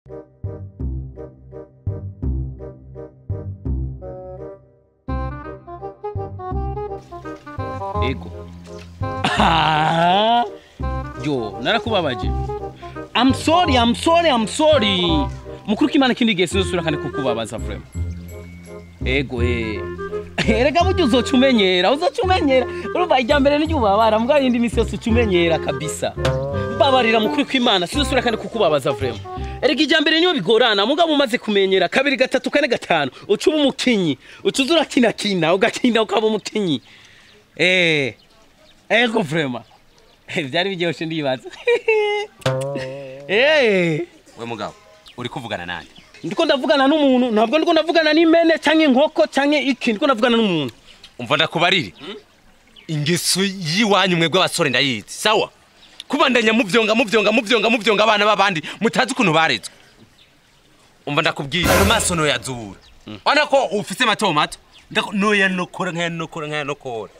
Ego. Yo, narakubabaje. I'm sorry. Mukuru kimana kindi gihe sinzosubira kandi kukubabaza vraiment. Ego erega buryo uzocumenyera. Urumva ijyambere n'ijyubabara mbwa yindi misi yose ucumenyera kabisa. Babarira mukuru kw'Imana sinzosubira kandi kukubabaza vraiment. Erega ijyambere niyo bigorana mugabo umaze kumenyera kabiri gatatu kane gatanu ucuba umukinyi ucuzura kina ugakina ukaba umukinyi. Ego vraiment. Byari biryoshe ndibaza. We mugabo uri kuvugana nande? Ndiko ndavugana n'umuntu ntabwo ndiko ndavugana n'imene canke inkoko canke iki ndiko ndavugana n'umuntu. Umva ndakubarire. Ingeso yiwanyu mwebwe abasore ndayizi. Sawa? Kubandanya muvyonga abana babandi mutazi ukuntu barezwe. Umva ndakubwira no maso no yazura. Ona ko ufise mato. Ndako noya nokora.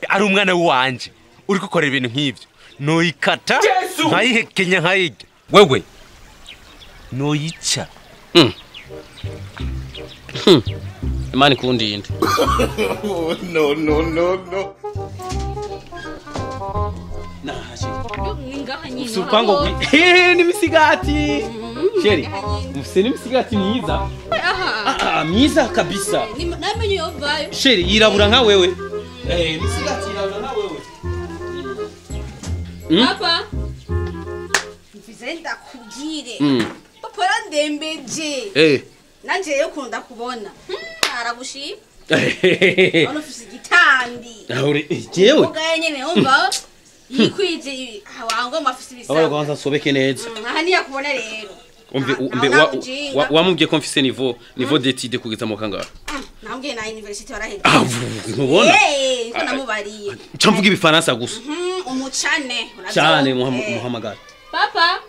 Ari umwana wanje. Uri gukora ibintu nk'ivyo. Noyikata nkayihekenya nkayige. Wewe noyica. Imani kundi indi. No. Nahaje. Ningaha nyine. Supango ni misigati. Sheri. Mufise ni misigati myiza. Myiza kabisa. Namenye yovayo. Sheri yirabura nka wewe. Misigati yirabura nka wewe. Papa. Mfise ndakubwire. Papa randembeje. Nanje yo kunda kubona. Aragushima. Ono fisi gitambi. Ahore jewe. Ugaye nyene umva. Yikwije hawango mafisi bisa. Aba kwanza sobeke neza. Aha ni yakubona rero. Umbe wamubye ko mfise niveau d'étude kugeza mu kangara. Nambwiye na university waraheze. Ntubona? Ko namubariye. Camvuga ibifaransa gusa. Umucane. Cyane muhamagara. Papa.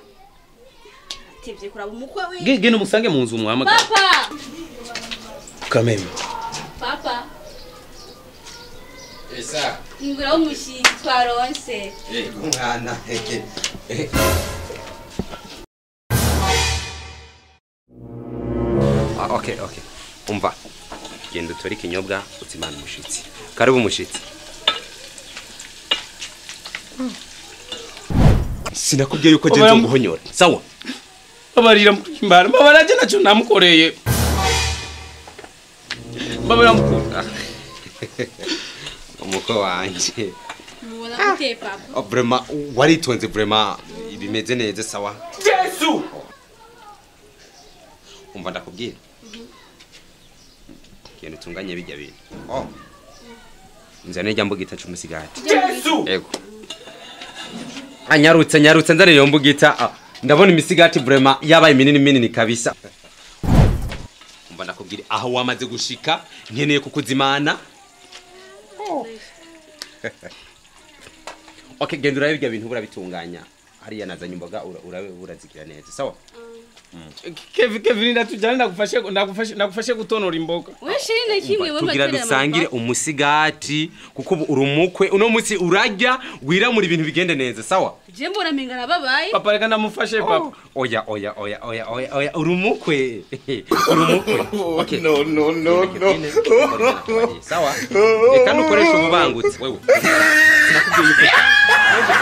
Tevye kuraba umukwe we. Gene umusange mu nzu muhamagara. Papa. Kameme. Papa. Esa. Ngura umushiki twaronse. Umwana. Okay. Umva. Genda utori kinyobwa utsimana umushitsi. Karibu umushitsi. Sinakubwiye yuko genzo guhonyora. Sawa? Babarira mukimara. Babaraje naco namukoreye. Babara mukura. Umuko wanje. Mubona gute papa? Oh vraiment waritonze vraiment ibimeze neza sawa? Yesu. Umva ndakubwira. Genda utunganye bijya bintu. Oh. Nzane jambo gitacu musigati. Yesu. Ego. Anyarutse nzane yombo gita. Ndabona imisigati vraiment yabaye minini kabisa. Umva ndakubwira aho wamaze gushika nkeneye kukuzimana. Okay, genda urabe bijya bintu burabitunganya. Hariya nazanye imboga urabe urazikira neza. Sawa? Kevin ndatujana ndagufashe gutonora imboga. Weshine kimwe wewe tugira dusangire umusigati kuko urumukwe uno munsi urajya wiramura ibintu bigende neza sawa? Je mbona mengana babaye. Papa reka ndamufashe papa. Oya urumukwe. Okay. No. Sawa? Reka nukoresha ububangutse wewe. Sinakubwiye yuko